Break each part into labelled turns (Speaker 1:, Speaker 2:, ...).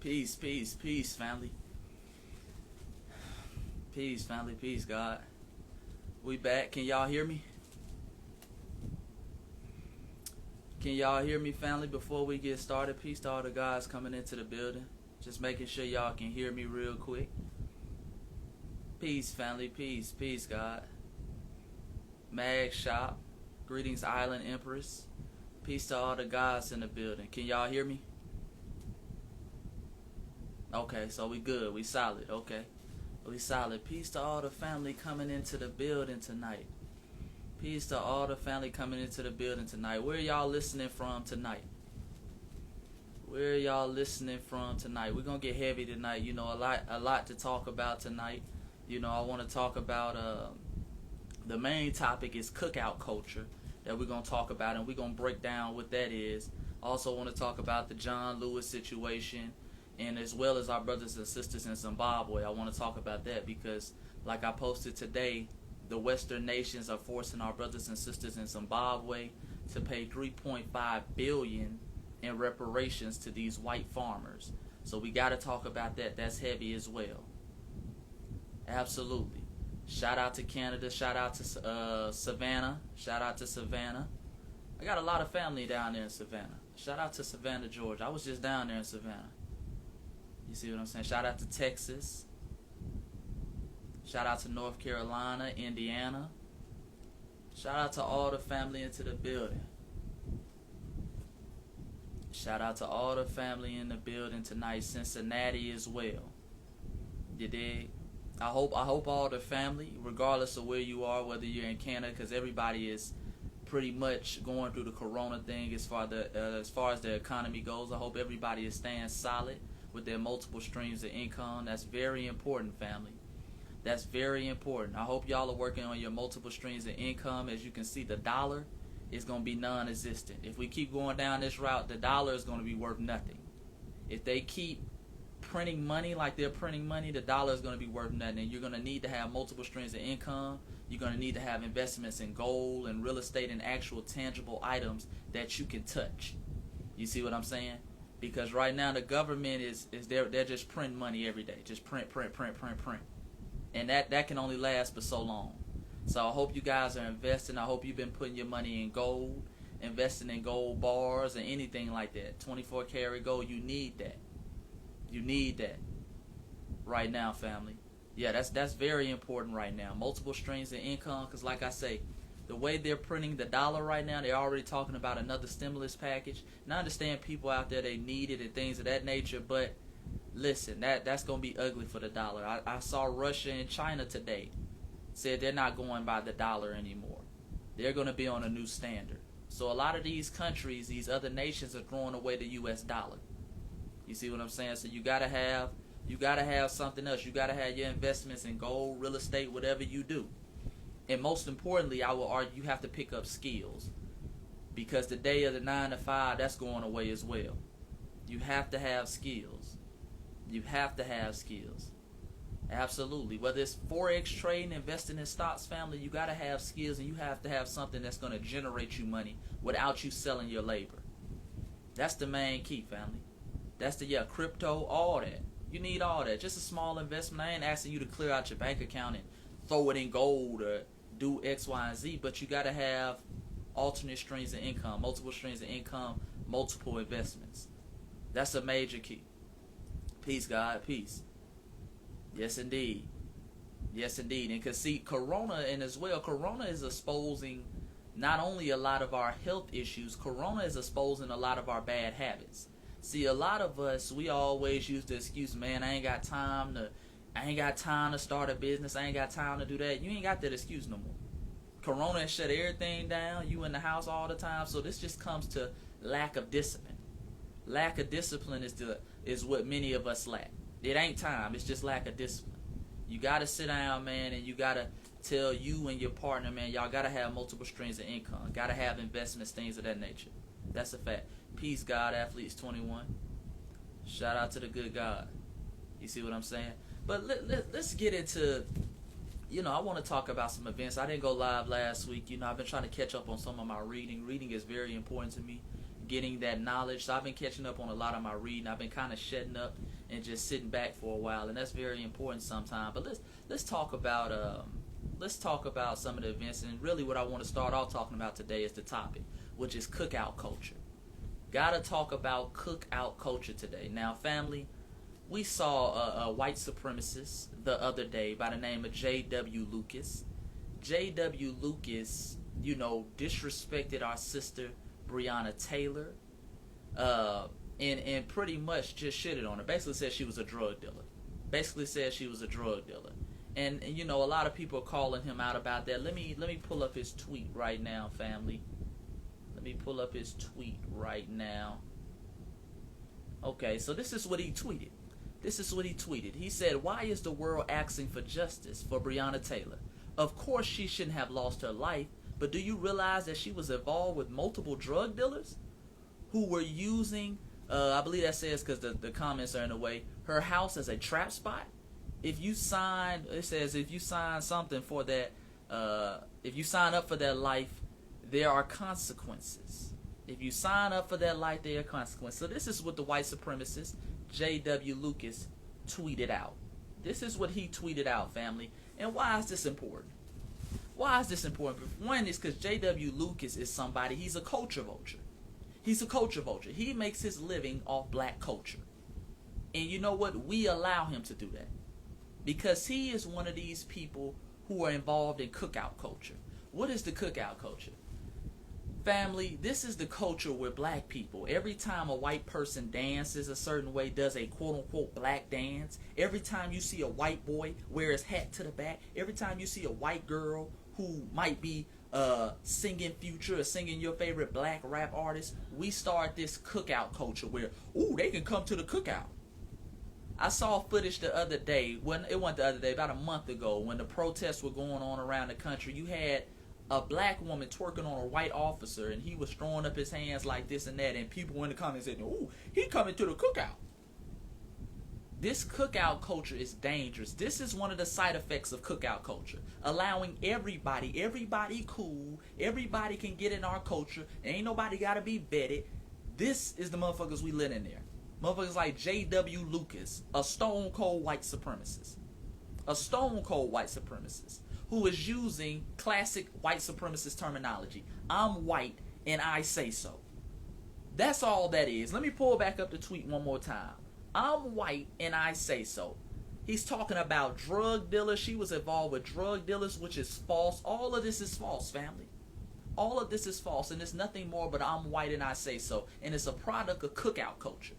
Speaker 1: Peace, peace, peace, family. Peace, family, peace, God. We back. Can y'all hear me? Can y'all hear me, family, before we get started? Peace to all the guys coming into the building. Just making sure y'all can hear me real quick. Peace, family, peace, peace, God. Mag Shop. Greetings, Island Empress. Peace to all the guys in the building. Can y'all hear me? Okay, so we good. We solid. Okay. We solid. Peace to all the family coming into the building tonight. Peace to all the family coming into the building tonight. Where y'all listening from tonight? Where y'all listening from tonight? We're going to get heavy tonight. You know, a lot to talk about tonight. You know, I want to talk about, the main topic is cookout culture that we're going to talk about, and we're going to break down what that is. Also want to talk about the John Lewis situation, and as well as our brothers and sisters in Zimbabwe. I want to talk about that because, like I posted today, the Western nations are forcing our brothers and sisters in Zimbabwe to pay $3.5 billion in reparations to these white farmers. So we got to talk about that. That's heavy as well. Absolutely. Shout out to Canada. Shout out to Savannah. Shout out to Savannah. I got a lot of family down there in Savannah. Shout out to Savannah, Georgia. I was just down there in Savannah. You see what I'm saying? Shout out to Texas. Shout out to North Carolina, Indiana. Shout out to all the family into the building. Shout out to all the family in the building tonight. Cincinnati as well. You dig? I hope all the family, regardless of where you are, whether you're in Canada, because everybody is pretty much going through the corona thing as far as the economy goes. I hope everybody is staying solid with their multiple streams of income. That's very important, family. That's very important. I hope y'all are working on your multiple streams of income. As you can see, the dollar is going to be non-existent. If we keep going down this route, the dollar is going to be worth nothing. If they keep printing money like they're printing money, the dollar is going to be worth nothing. And you're going to need to have multiple streams of income. You're going to need to have investments in gold and real estate and actual tangible items that you can touch. You see what I'm saying? Because right now the government is they're just printing money every day. Just print. And that can only last for so long. So I hope you guys are investing. I hope you've been putting your money in gold, investing in gold bars and anything like that. 24 karat gold, you need that. You need that right now, family. Yeah, that's very important right now. Multiple streams of income, because like I say, the way they're printing the dollar right now, they're already talking about another stimulus package. And I understand people out there, they need it and things of that nature, but listen, that's going to be ugly for the dollar. I saw Russia and China today said they're not going by the dollar anymore. They're going to be on a new standard. So a lot of these countries, these other nations are throwing away the U.S. dollar. You see what I'm saying? So you gotta have something else. You gotta have your investments in gold, real estate, whatever you do. And most importantly, I will argue you have to pick up skills, because the day of the 9 to 5, that's going away as well. You have to have skills. You have to have skills. Absolutely. Whether it's Forex trading, investing in stocks, family, you gotta have skills, and you have to have something that's gonna generate you money without you selling your labor. That's the main key, family. That's the crypto, all that. You need all that. Just a small investment. I ain't asking you to clear out your bank account and throw it in gold or do X, Y, and Z, but you got to have alternate streams of income, multiple streams of income, multiple investments. That's a major key. Peace, God. Peace. Yes, indeed. Yes, indeed. And because, see, Corona is exposing not only a lot of our health issues, Corona is exposing a lot of our bad habits. See, a lot of us, we always use the excuse, man, I ain't got time to start a business. I ain't got time to do that. You ain't got that excuse no more. Corona has shut everything down. You in the house all the time. So this just comes to lack of discipline. Lack of discipline is what many of us lack. It ain't time. It's just lack of discipline. You got to sit down, man, and you got to tell you and your partner, man, y'all got to have multiple streams of income. Got to have investments, things of that nature. That's a fact. Peace, God, Athletes 21. Shout out to the good God. You see what I'm saying? But let's get into, I want to talk about some events. I didn't go live last week. I've been trying to catch up on some of my reading. Reading is very important to me. Getting that knowledge. So I've been catching up on a lot of my reading. I've been kind of shutting up and just sitting back for a while, and that's very important sometimes. But let's talk about some of the events, and really what I want to start off talking about today is the topic, which is cookout culture. Gotta talk about cookout culture today. Now, family, we saw a white supremacist the other day by the name of J.W. Lucas. J.W. Lucas, disrespected our sister Breonna Taylor, and pretty much just shitted on her. Basically said she was a drug dealer. And a lot of people are calling him out about that. Let me pull up his tweet right now, family. Okay, so this is what he tweeted. He said, "Why is the world asking for justice for Breonna Taylor? Of course she shouldn't have lost her life, but do you realize that she was involved with multiple drug dealers who were using, I believe that says, because the comments are in a way, her house as a trap spot? If you sign something for that, if you sign up for that life, there are consequences. So this is what the white supremacist J.W. Lucas tweeted out. This is what he tweeted out, family. And why is this important? One is because J.W. Lucas is somebody, he's a culture vulture. He makes his living off black culture. And you know what? We allow him to do that, because he is one of these people who are involved in cookout culture. What is the cookout culture? Family, this is the culture where black people, every time a white person dances a certain way, does a quote-unquote black dance, every time you see a white boy wear his hat to the back, every time you see a white girl who might be singing Future or singing your favorite black rap artist, we start this cookout culture where, they can come to the cookout. I saw footage the other day, about a month ago, when the protests were going on around the country. You had a black woman twerking on a white officer, and he was throwing up his hands like this and that, and people in the comments said, he coming to the cookout. This cookout culture is dangerous. This is one of the side effects of cookout culture. Allowing everybody cool, everybody can get in our culture, ain't nobody gotta be vetted. This is the motherfuckers we let in there. Motherfuckers like J.W. Lucas, a stone cold white supremacist. Who is using classic white supremacist terminology. I'm white and I say so. That's all that is. Let me pull back up the tweet one more time. I'm white and I say so. He's talking about drug dealers. She was involved with drug dealers, which is false. All of this is false, family. All of this is false, and it's nothing more but I'm white and I say so. And it's a product of cookout culture.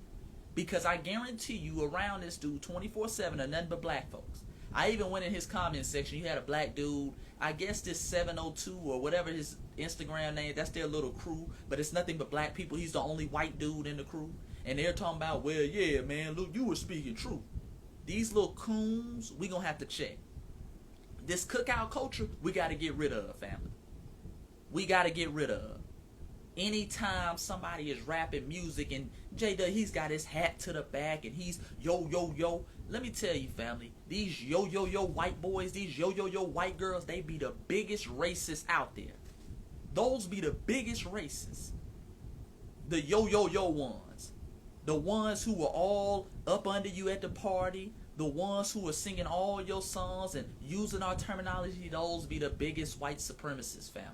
Speaker 1: Because I guarantee you around this dude 24/7 are nothing but black folks. I even went in his comment section. You had a black dude, I guess this 702 or whatever his Instagram name, that's their little crew, but it's nothing but black people. He's the only white dude in the crew. And they're talking about, well, yeah, man, look, you were speaking truth. These little coons, we gonna have to check. This cookout culture, we gotta get rid of, family. We gotta get rid of. Anytime somebody is rapping music and J-Dub, he's got his hat to the back and he's yo, yo, yo. Let me tell you, family, these yo, yo, yo white boys, these yo, yo, yo white girls, they be the biggest racists out there. Those be the biggest racists. The yo, yo, yo ones. The ones who are all up under you at the party. The ones who are singing all your songs and using our terminology, those be the biggest white supremacists, family.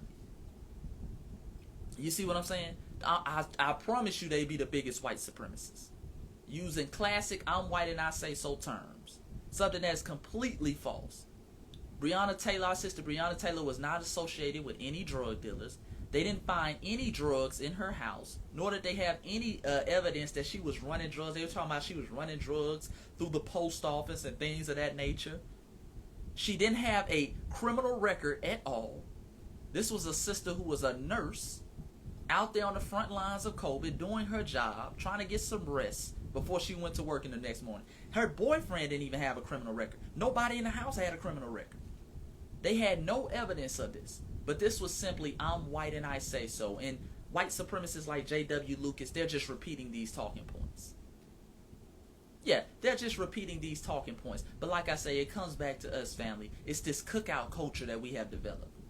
Speaker 1: You see what I'm saying? I promise you they be the biggest white supremacists. Using classic I'm white and I say so terms. Something that's completely false. Breonna Taylor, our sister Breonna Taylor, was not associated with any drug dealers. They didn't find any drugs in her house, nor did they have any evidence that she was running drugs. They were talking about she was running drugs through the post office and things of that nature. She didn't have a criminal record at all. This was a sister who was a nurse out there on the front lines of COVID, doing her job, trying to get some rest before she went to work in the next morning. Her boyfriend didn't even have a criminal record. Nobody in the house had a criminal record. They had no evidence of this. But this was simply, I'm white and I say so. And white supremacists like J.W. Lucas, they're just repeating these talking points. Yeah, they're just repeating these talking points. But like I say, it comes back to us, family. It's this cookout culture that we have developed,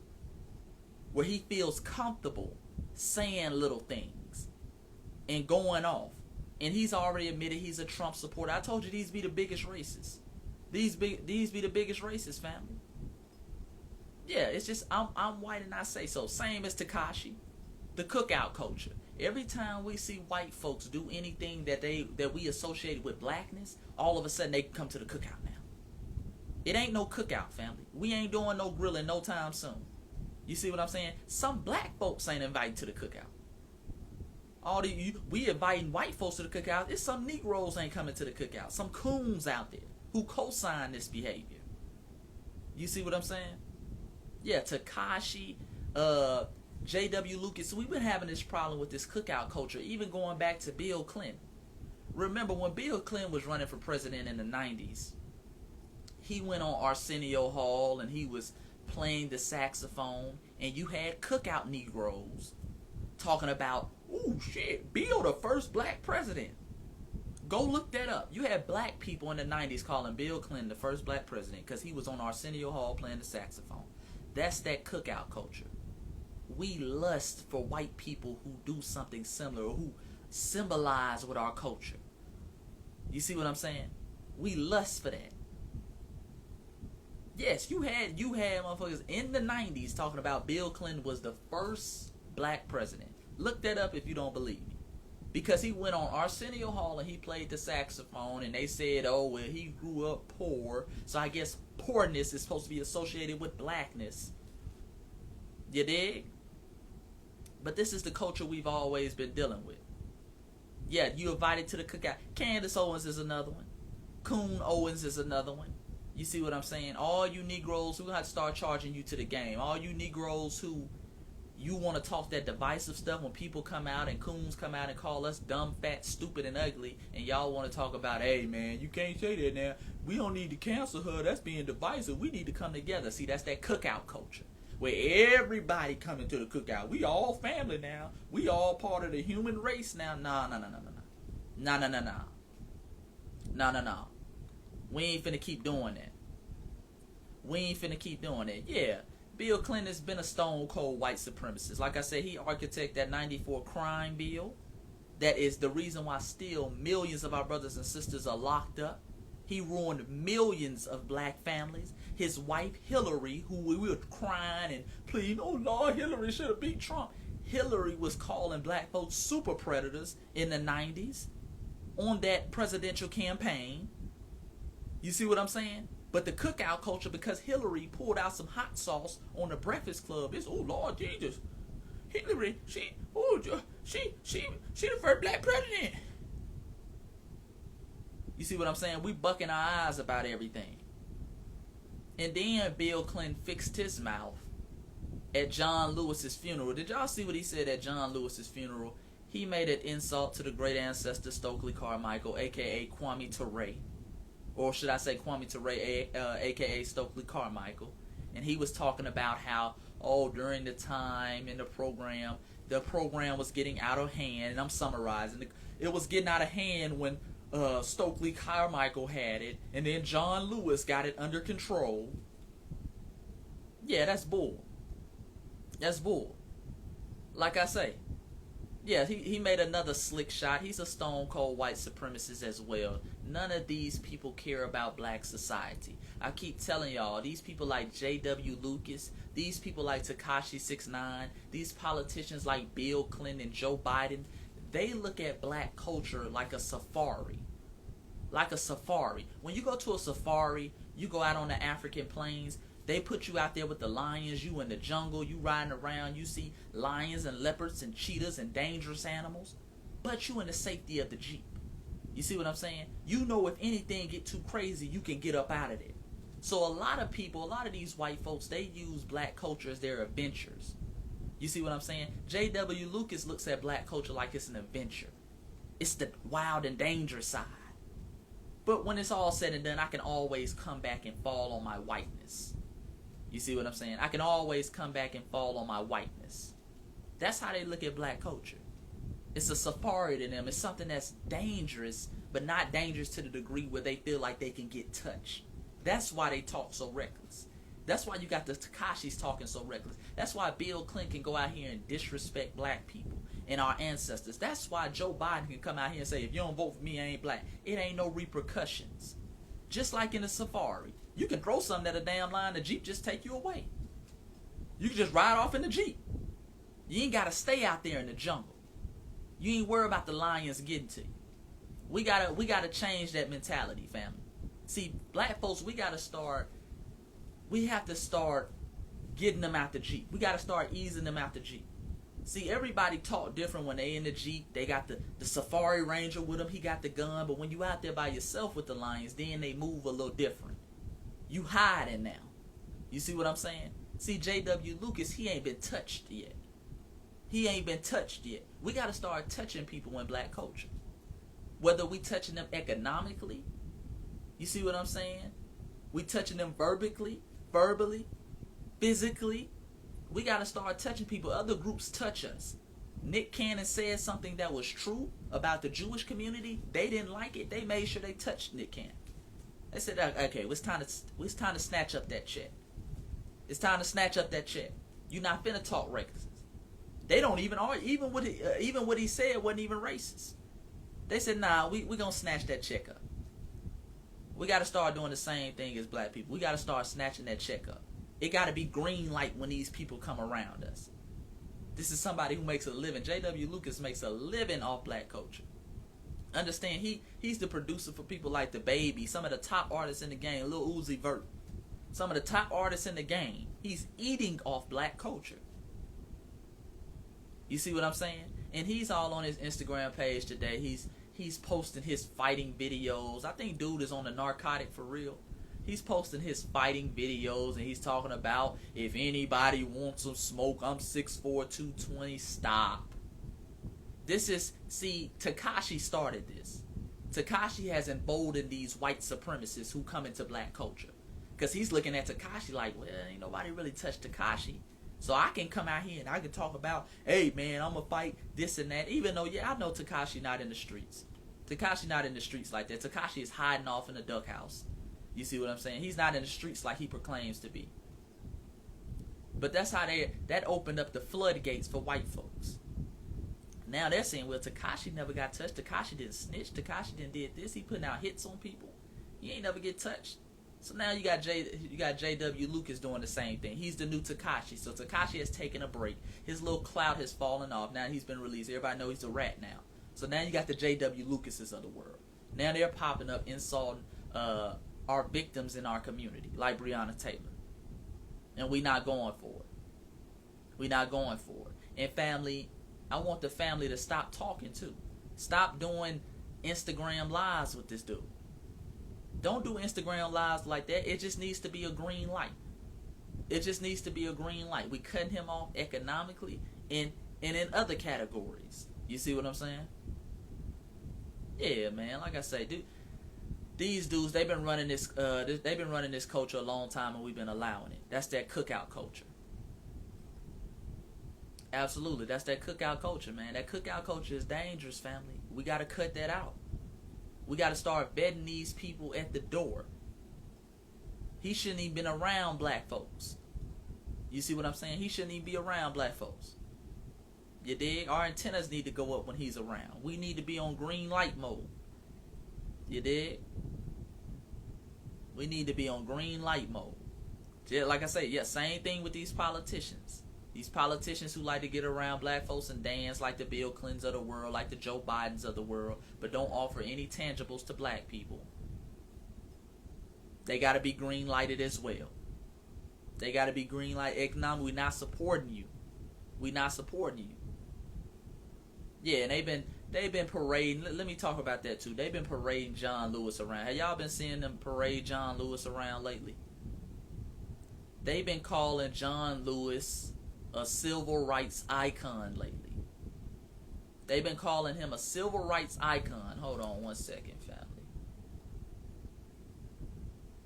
Speaker 1: where he feels comfortable saying little things and going off. And he's already admitted he's a Trump supporter. I told you these be the biggest racists. These be the biggest racist, family. Yeah, it's just I'm white and I say so. Same as Tekashi, the cookout culture. Every time we see white folks do anything that we associate with blackness, all of a sudden they come to the cookout now. It ain't no cookout, family. We ain't doing no grilling no time soon. You see what I'm saying? Some black folks ain't invited to the cookout. We inviting white folks to the cookout. It's some Negroes ain't coming to the cookout. Some coons out there who co-sign this behavior. You see what I'm saying? Yeah, Tekashi, J.W. Lucas. We've been having this problem with this cookout culture, even going back to Bill Clinton. Remember when Bill Clinton was running for president in the 90s, he went on Arsenio Hall and he was playing the saxophone, and you had cookout Negroes talking about, ooh, shit, Bill the first black president. Go look that up. You had black people in the 90s calling Bill Clinton the first black president because he was on Arsenio Hall playing the saxophone. That's that cookout culture. We lust for white people who do something similar or who symbolize with our culture. You see what I'm saying? We lust for that. Yes, you had motherfuckers in the 90s talking about Bill Clinton was the first black president. Look that up if you don't believe me. Because he went on Arsenio Hall and he played the saxophone, and they said, oh, well, he grew up poor, so I guess poorness is supposed to be associated with blackness. You dig? But this is the culture we've always been dealing with. Yeah, you invited to the cookout. Candace Owens is another one. Coon Owens is another one. You see what I'm saying? All you Negroes, we're going to have to start charging you to the game. All you Negroes who you want to talk that divisive stuff when people come out and coons come out and call us dumb, fat, stupid, and ugly, and y'all want to talk about, hey, man, you can't say that now. We don't need to cancel her. That's being divisive. We need to come together. See, that's that cookout culture where everybody coming to the cookout. We all family now. We all part of the human race now. No. We ain't finna keep doing that. Yeah, Bill Clinton has been a stone cold white supremacist. Like I said, he architected that 94 crime bill. That is the reason why still millions of our brothers and sisters are locked up. He ruined millions of black families. His wife, Hillary, who we were crying and pleading, oh Lord, Hillary should have beat Trump. Hillary was calling black folks super predators in the 90s on that presidential campaign. You see what I'm saying? But the cookout culture, because Hillary pulled out some hot sauce on the Breakfast Club, is, oh Lord Jesus, Hillary, she the first black president. You see what I'm saying? We bucking our eyes about everything. And then Bill Clinton fixed his mouth at John Lewis's funeral. Did y'all see what he said at John Lewis's funeral? He made an insult to the great ancestor Stokely Carmichael, a.k.a. Kwame Ture. Or should I say Kwame Ture, a.k.a. Stokely Carmichael. And he was talking about how, during the time in the program was getting out of hand. And I'm summarizing. It was getting out of hand when Stokely Carmichael had it, and then John Lewis got it under control. Yeah, that's bull. That's bull. Like I say, yeah, he made another slick shot. He's a stone cold white supremacist as well. None of these people care about black society. I keep telling y'all, these people like J.W. Lucas, these people like Tekashi 6ix9ine, these politicians like Bill Clinton and Joe Biden, they look at black culture like a safari. Like a safari. When you go to a safari, you go out on the African plains, they put you out there with the lions, you in the jungle, you riding around, you see lions and leopards and cheetahs and dangerous animals, but you in the safety of the Jeep. You see what I'm saying? You know if anything get too crazy, you can get up out of there. So a lot of people, a lot of these white folks, they use black culture as their adventures. You see what I'm saying? J.W. Lucas looks at black culture like it's an adventure. It's the wild and dangerous side. But when it's all said and done, I can always come back and fall on my whiteness. You see what I'm saying? I can always come back and fall on my whiteness. That's how they look at black culture. It's a safari to them. It's something that's dangerous, but not dangerous to the degree where they feel like they can get touched. That's why they talk so reckless. That's why you got the Tekashis talking so reckless. That's why Bill Clinton can go out here and disrespect black people and our ancestors. That's why Joe Biden can come out here and say, if you don't vote for me, I ain't black. It ain't no repercussions. Just like in the safari. You can throw something at a damn line, the Jeep just take you away. You can just ride off in the Jeep. You ain't got to stay out there in the jungle. You ain't worried about the lions getting to you. We gotta change that mentality, family. See, black folks, we have to start getting them out the Jeep. We gotta start easing them out the Jeep. See, everybody talk different when they in the Jeep. They got the safari ranger with them. He got the gun. But when you out there by yourself with the lions, then they move a little different. You hiding now. You see what I'm saying? See, J.W. Lucas, he ain't been touched yet. He ain't been touched yet. We got to start touching people in black culture. Whether we touching them economically, you see what I'm saying? We touching them verbally, physically. We got to start touching people. Other groups touch us. Nick Cannon said something that was true about the Jewish community. They didn't like it. They made sure they touched Nick Cannon. They said, okay, it's time to snatch up that check. It's time to snatch up that check. You're not finna talk racist. They don't even argue. Even what he said wasn't even racist. They said, nah, we gonna snatch that check up. We got to start doing the same thing as black people. We got to start snatching that check up. It got to be green light when these people come around us. This is somebody who makes a living. J.W. Lucas makes a living off black culture. Understand, he's the producer for people like The Baby, some of the top artists in the game, Lil Uzi Vert. Some of the top artists in the game. He's eating off black culture. You see what I'm saying? And he's all on his Instagram page today. He's posting his fighting videos. I think dude is on a narcotic for real. He's posting his fighting videos and he's talking about, if anybody wants some smoke, I'm 6'4", 220, stop. Tekashi started this. Tekashi has emboldened these white supremacists who come into black culture. Because he's looking at Tekashi like, well, ain't nobody really touched Tekashi. So I can come out here and I can talk about, hey man, I'm going to fight this and that. Even though, yeah, I know Tekashi not in the streets. Tekashi not in the streets like that. Tekashi is hiding off in the duck house. You see what I'm saying? He's not in the streets like he proclaims to be. But that's how that opened up the floodgates for white folks. Now they're saying, well, Tekashi never got touched. Tekashi didn't snitch. Tekashi didn't did this. He putting out hits on people. He ain't never get touched. So now you got J.W. Lucas doing the same thing. He's the new Tekashi. So Tekashi has taken a break. His little clout has fallen off. Now he's been released. Everybody knows he's a rat now. So now you got the J.W. Lucases of the world. Now they're popping up, insulting our victims in our community, like Breonna Taylor. And we not going for it. We not going for it. And family, I want the family to stop talking too. Stop doing Instagram lives with this dude. Don't do Instagram lives like that. It just needs to be a green light. It just needs to be a green light. We cutting him off economically and in other categories. You see what I'm saying? Yeah, man. Like I say, dude, these dudes, they've been running this culture a long time, and we've been allowing it. That's that cookout culture. Absolutely, that's that cookout culture, man. That cookout culture is dangerous, family. We got to cut that out. We got to start vetting these people at the door. He shouldn't even been around black folks. You see what I'm saying? He shouldn't even be around black folks. You dig? Our antennas need to go up when he's around. We need to be on green light mode. You dig? We need to be on green light mode. Just like I say, yeah, same thing with these politicians. These politicians who like to get around black folks and dance like the Bill Clintons of the world, like the Joe Bidens of the world, but don't offer any tangibles to black people. They got to be green lighted as well. They got to be green light economic. We're not supporting you. We're not supporting you. Yeah, and they've been parading. Let me talk about that too. They've been parading John Lewis around. Have y'all been seeing them parade John Lewis around lately? They've been calling John Lewis a civil rights icon lately. They've been calling him a civil rights icon. Hold on one second, family.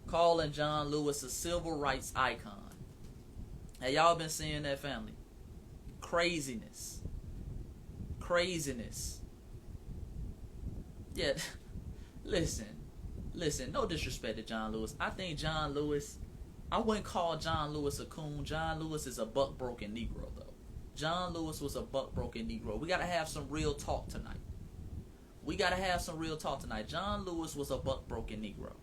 Speaker 1: Calling John Lewis a civil rights icon. Have y'all been seeing that, family? Craziness. Craziness. Yeah, listen, no disrespect to John Lewis. I think John Lewis, I wouldn't call John Lewis a coon. John Lewis is a buck-broken Negro, though. John Lewis was a buck-broken Negro. We got to have some real talk tonight. John Lewis was a buck-broken Negro.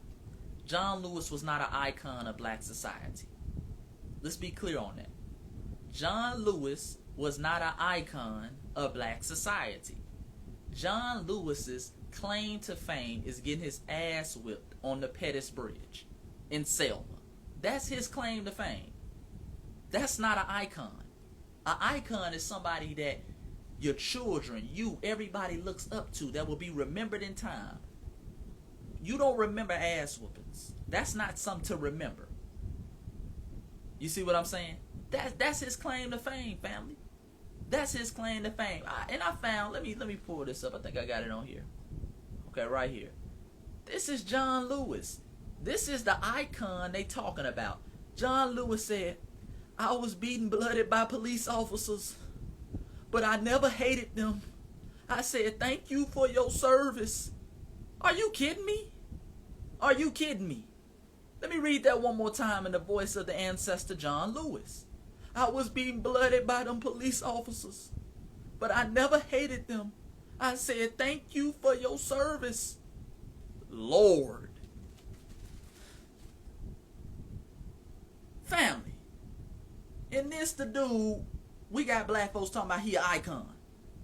Speaker 1: John Lewis was not an icon of black society. Let's be clear on that. John Lewis was not an icon of black society. John Lewis's claim to fame is getting his ass whipped on the Pettus Bridge in Selma. That's his claim to fame. That's not an icon. An icon is somebody that your children, everybody looks up to, that will be remembered in time. You don't remember ass whoopings. That's not something to remember. You see what I'm saying? That's his claim to fame, family. That's his claim to fame. I found, let me pull this up. I think I got it on here. Okay, right here. This is John Lewis. This is the icon they talking about. John Lewis said, I was beaten blooded by police officers, but I never hated them. I said, thank you for your service. Are you kidding me? Are you kidding me? Let me read that one more time in the voice of the ancestor John Lewis. I was being blooded by them police officers, but I never hated them. I said, thank you for your service. Lord. Family. And this the dude, we got black folks talking about he an icon.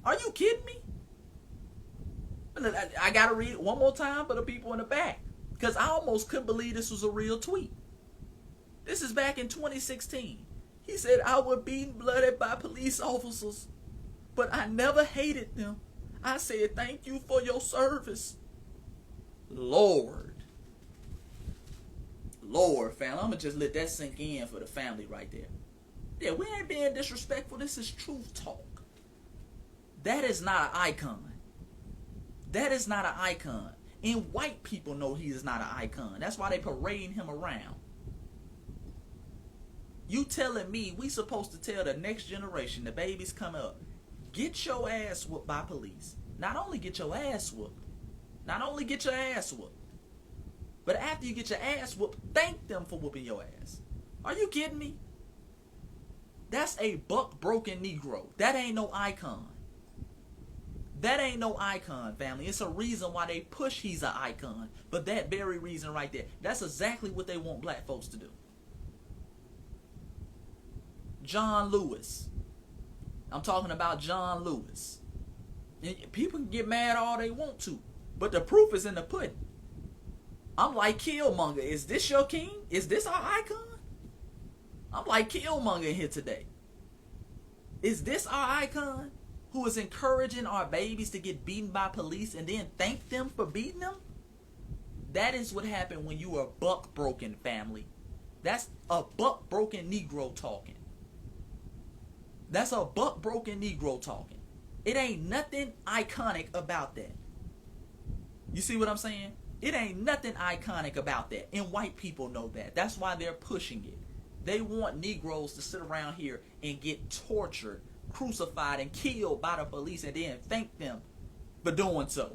Speaker 1: Are you kidding me? I gotta read it one more time for the people in the back, because I almost couldn't believe this was a real tweet. This is back in 2016. He said, I was beaten blooded by police officers, but I never hated them. I said, thank you for your service. Lord. Lord, family. I'm going to just let that sink in for the family right there. Yeah, we ain't being disrespectful. This is truth talk. That is not an icon. That is not an icon. And white people know he is not an icon. That's why they parading him around. You telling me we supposed to tell the next generation, the babies coming up, get your ass whooped by police. Not only get your ass whooped, but after you get your ass whooped, thank them for whooping your ass. Are you kidding me? That's a buck-broken Negro. That ain't no icon. That ain't no icon, family. It's a reason why they push he's an icon. But that very reason right there, that's exactly what they want black folks to do. John Lewis. I'm talking about John Lewis. People can get mad all they want to, but the proof is in the pudding. I'm like Killmonger. Is this your king? Is this our icon? I'm like Killmonger here today. Is this our icon who is encouraging our babies to get beaten by police and then thank them for beating them? That is what happened when you are buck-broken, family. That's a buck-broken Negro talking. That's a buck-broken Negro talking. It ain't nothing iconic about that. You see what I'm saying? It ain't nothing iconic about that. And white people know that. That's why they're pushing it. They want Negroes to sit around here and get tortured, crucified, and killed by the police and then thank them for doing so.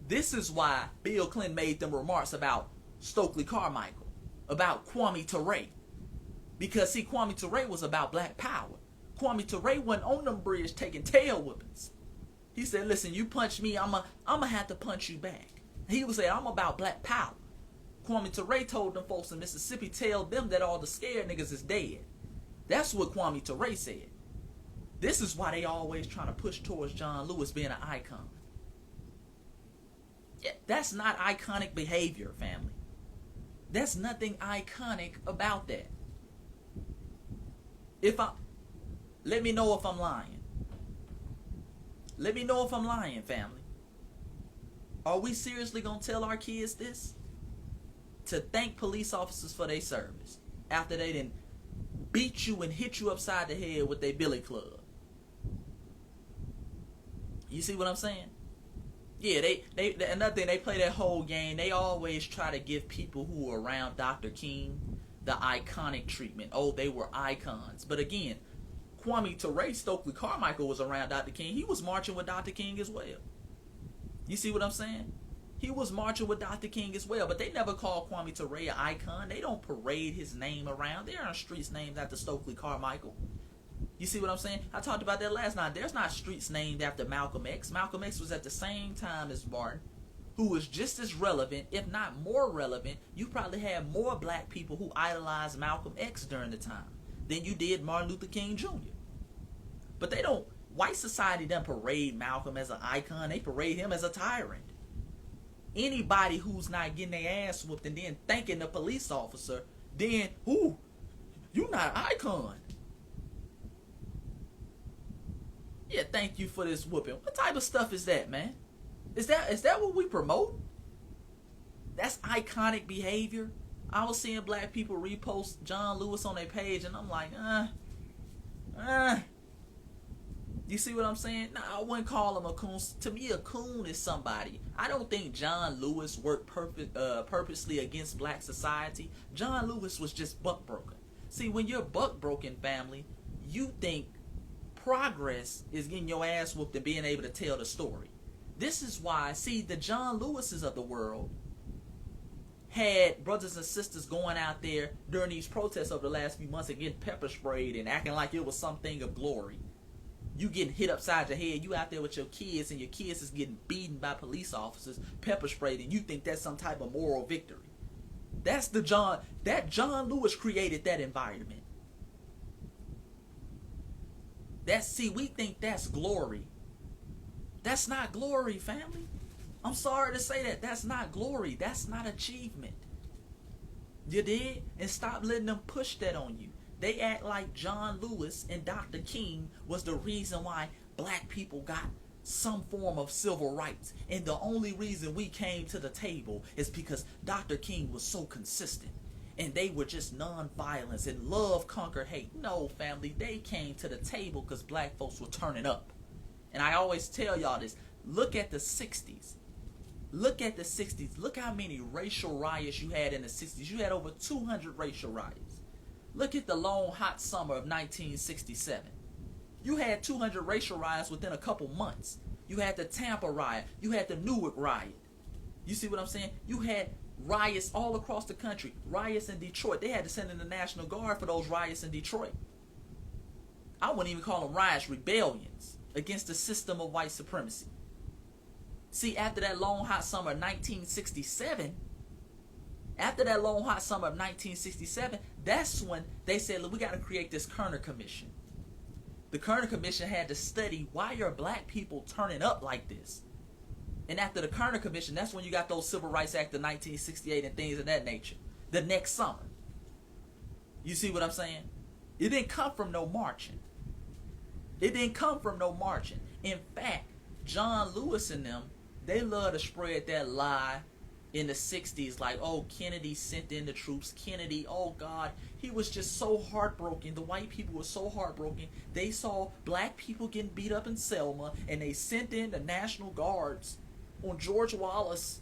Speaker 1: This is why Bill Clinton made them remarks about Stokely Carmichael, about Kwame Ture. Because, see, Kwame Ture was about black power. Kwame Ture wasn't on them bridge taking tail whippings. He said, listen, you punch me, I'm gonna have to punch you back. He was saying, I'm about black power. Kwame Ture told them folks in Mississippi, tell them that all the scared niggas is dead. That's what Kwame Ture said. This is why they always trying to push towards John Lewis being an icon. Yeah, that's not iconic behavior, family. That's nothing iconic about that. Let me know if I'm lying. Let me know if I'm lying, family. Are we seriously gonna tell our kids this? To thank police officers for their service after they done beat you and hit you upside the head with their billy club? You see what I'm saying? Yeah, they another thing, they play that whole game. They always try to give people who are around Dr. King the iconic treatment. Oh, they were icons. But again, Kwame Ture, Stokely Carmichael was around Dr. King. He was marching with Dr. King as well. You see what I'm saying? He was marching with Dr. King as well, but they never called Kwame Ture an icon. They don't parade his name around. There aren't streets named after Stokely Carmichael. You see what I'm saying? I talked about that last night. There's not streets named after Malcolm X. Malcolm X was at the same time as Martin, who was just as relevant, if not more relevant. You probably had more black people who idolized Malcolm X during the time than you did Martin Luther King Jr. But they don't, white society doesn't parade Malcolm as an icon. They parade him as a tyrant. Anybody who's not getting their ass whooped and then thanking the police officer, then, ooh, you not an icon. Yeah, thank you for this whooping. What type of stuff is that, man? Is that what we promote? That's iconic behavior. I was seeing black people repost John Lewis on their page, and I'm like, You see what I'm saying? No, I wouldn't call him a coon. To me, a coon is somebody. I don't think John Lewis worked purposely against black society. John Lewis was just buck broken. See, when you're buck broken, family, you think progress is getting your ass whooped and being able to tell the story. This is why, see, the John Lewises of the world had brothers and sisters going out there during these protests over the last few months and getting pepper sprayed and acting like it was something of glory. You getting hit upside your head. You out there with your kids, and your kids is getting beaten by police officers, pepper sprayed, and you think that's some type of moral victory. That's the John Lewis created that environment. We think that's glory. That's not glory, family. I'm sorry to say that. That's not glory. That's not achievement. You did? And stop letting them push that on you. They act like John Lewis and Dr. King was the reason why black people got some form of civil rights. And the only reason we came to the table is because Dr. King was so consistent. And they were just non-violence and love conquered hate. No, family, they came to the table because black folks were turning up. And I always tell y'all this. Look at the 60s. Look at the 60s. Look how many racial riots you had in the 60s. You had over 200 racial riots. Look at the long, hot summer of 1967. You had 200 racial riots within a couple months. You had the Tampa riot. You had the Newark riot. You see what I'm saying? You had riots all across the country. Riots in Detroit. They had to send in the National Guard for those riots in Detroit. I wouldn't even call them riots, rebellions against the system of white supremacy. See, after that long, hot summer of 1967, that's when they said, look, we got to create this Kerner Commission. The Kerner Commission had to study, why are black people turning up like this? And after the Kerner Commission, that's when you got those Civil Rights Act of 1968 and things of that nature. The next summer. You see what I'm saying? It didn't come from no marching. In fact, John Lewis and them, they love to spread that lie in the 60s, like, oh, Kennedy sent in the troops. Kennedy, oh God, he was just so heartbroken. The white people were so heartbroken. They saw black people getting beat up in Selma, and they sent in the National Guards on George Wallace,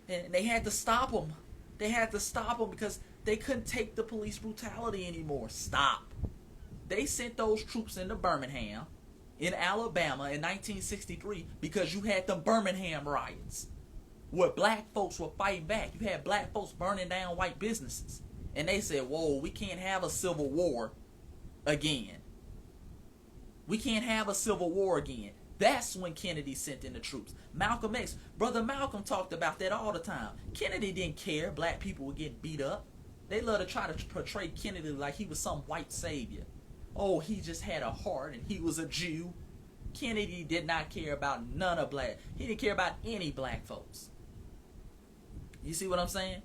Speaker 1: and they had to stop them. Because they couldn't take the police brutality anymore. Stop. They sent those troops into Birmingham, in Alabama in 1963, because you had the Birmingham riots where black folks were fighting back. You had black folks burning down white businesses. And they said, whoa, we can't have a civil war again. That's when Kennedy sent in the troops. Malcolm X, Brother Malcolm talked about that all the time. Kennedy didn't care black people were getting beat up. They love to try to portray Kennedy like he was some white savior. Oh, he just had a heart and he was a Jew. Kennedy did not care about none of black. He didn't care about any black folks. You see what I'm saying?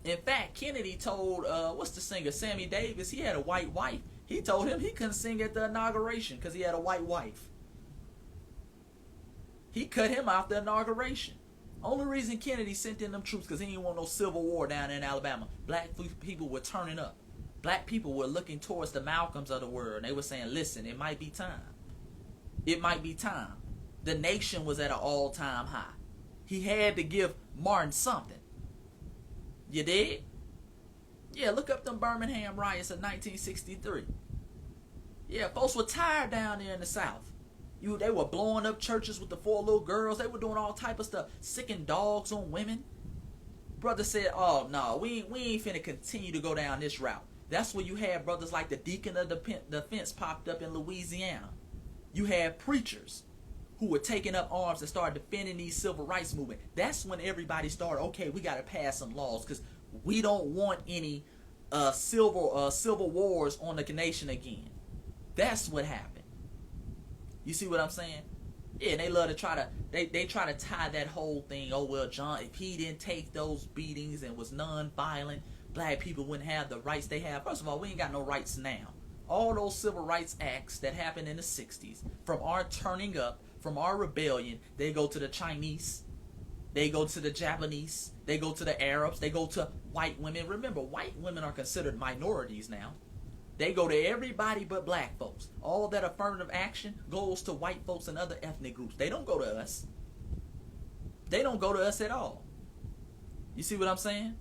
Speaker 1: In fact, Kennedy told, what's the singer, Sammy Davis, he had a white wife. He told him he couldn't sing at the inauguration because he had a white wife. He cut him off the inauguration. Only reason Kennedy sent in them troops because he didn't want no civil war down in Alabama. Black people were turning up. Black people were looking towards the Malcolms of the world. And they were saying, listen, it might be time. The nation was at an all-time high. He had to give Martin something. You did? Yeah, look up them Birmingham riots of 1963. Yeah, folks were tired down there in the South. They were blowing up churches with the 4 little girls. They were doing all type of stuff, sicking dogs on women. Brother said, "Oh no, we ain't finna continue to go down this route." That's where you had brothers like the Deacon of Defense popped up in Louisiana. You had preachers who were taking up arms and started defending these civil rights movement. That's when everybody started, okay, we got to pass some laws because we don't want any civil wars on the nation again. That's what happened. You see what I'm saying? Yeah, and they love to try to they try to tie that whole thing. Oh well, John, if he didn't take those beatings and was non-violent, black people wouldn't have the rights they have. First of all, we ain't got no rights now. All those civil rights acts that happened in the 60s, from our turning up, from our rebellion, they go to the Chinese, they go to the Japanese, they go to the Arabs, they go to white women. Remember, white women are considered minorities now. They go to everybody but black folks. All that affirmative action goes to white folks and other ethnic groups. They don't go to us. They don't go to us at all. You see what I'm saying?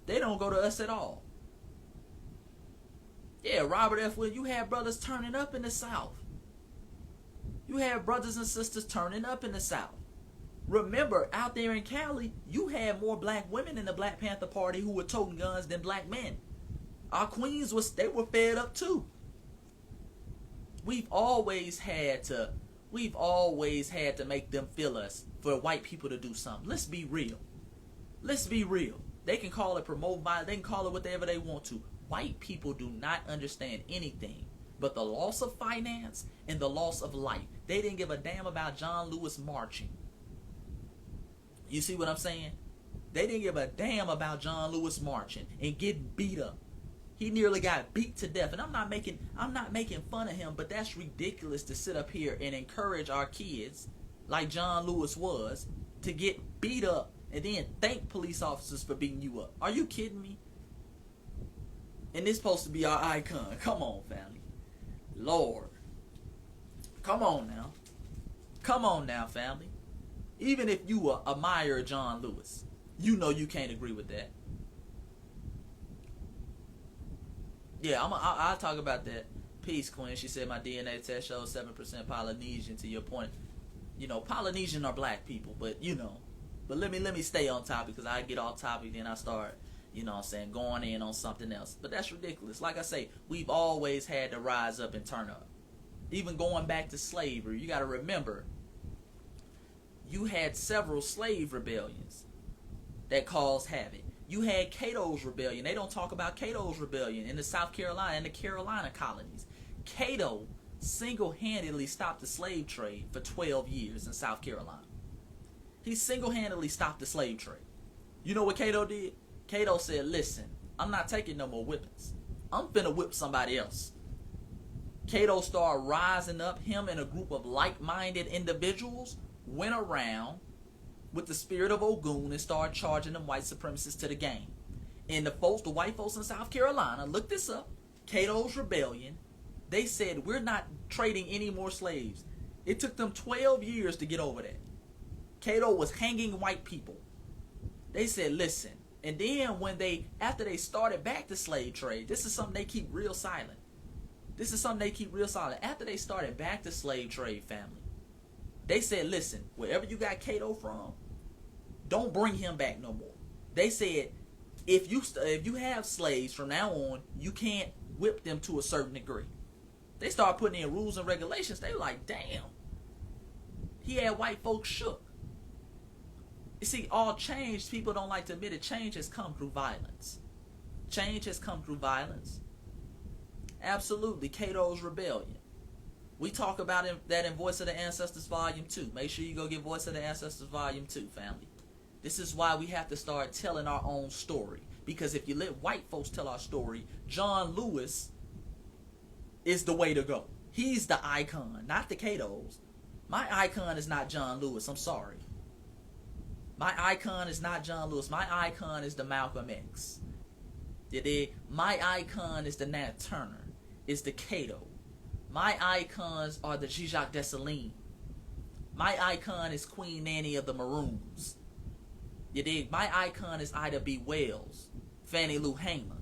Speaker 1: They don't go to us at all. Yeah, Robert F. Will, you had brothers turning up in the South. You had brothers and sisters turning up in the South. Remember, out there in Cali, you had more black women in the Black Panther Party who were toting guns than black men. Our queens they were fed up too. We've always had to make them feel us for white people to do something. Let's be real. Let's be real. They can call it promote violence. They can call it whatever they want to. White people do not understand anything but the loss of finance and the loss of life. They didn't give a damn about John Lewis marching. You see what I'm saying? They didn't give a damn about John Lewis marching and getting beat up. He nearly got beat to death. And I'm not making fun of him, but that's ridiculous to sit up here and encourage our kids, like John Lewis was, to get beat up and then thank police officers for beating you up. Are you kidding me? And this supposed to be our icon. Come on, family. Lord. Come on now. Come on now, family. Even if you admire John Lewis, you know you can't agree with that. Yeah, I'll talk about that. Peace, Queen. She said my DNA test shows 7% Polynesian. To your point, you know, Polynesian are black people, but you know, but let me stay on topic because I get off topic, then I start, you know what I'm saying, going in on something else. But that's ridiculous. Like I say, we've always had to rise up and turn up. Even going back to slavery, you got to remember, you had several slave rebellions that caused havoc. You had Cato's rebellion. They don't talk about Cato's rebellion in the South Carolina and the Carolina colonies. Cato single-handedly stopped the slave trade for 12 years in South Carolina. He single-handedly stopped the slave trade. You know what Cato did? Cato said, listen, I'm not taking no more whippings. I'm finna whip somebody else. Cato started rising up. Him and a group of like-minded individuals went around with the spirit of Ogun and started charging them white supremacists to the game. And the white folks in South Carolina, look this up, Cato's rebellion, they said, we're not trading any more slaves. It took them 12 years to get over that. Cato was hanging white people. They said, listen. And then after they started back the slave trade, this is something they keep real silent. After they started back the slave trade, family, they said, listen, wherever you got Cato from, don't bring him back no more. They said, if you have slaves from now on, you can't whip them to a certain degree. They started putting in rules and regulations. They were like, damn. He had white folks shook. You see, all change, people don't like to admit it, change has come through violence. Change has come through violence. Absolutely, Cato's rebellion. We talk about that in Voice of the Ancestors Volume 2. Make sure you go get Voice of the Ancestors Volume 2, family. This is why we have to start telling our own story. Because if you let white folks tell our story, John Lewis is the way to go. He's the icon, not the Catos. My icon is not John Lewis. I'm sorry. My icon is not John Lewis. My icon is the Malcolm X. My icon is the Nat Turner. Is the Cato. My icons are the Zizak Dessalines. My icon is Queen Nanny of the Maroons. You dig? My icon is Ida B. Wells, Fannie Lou Hamer,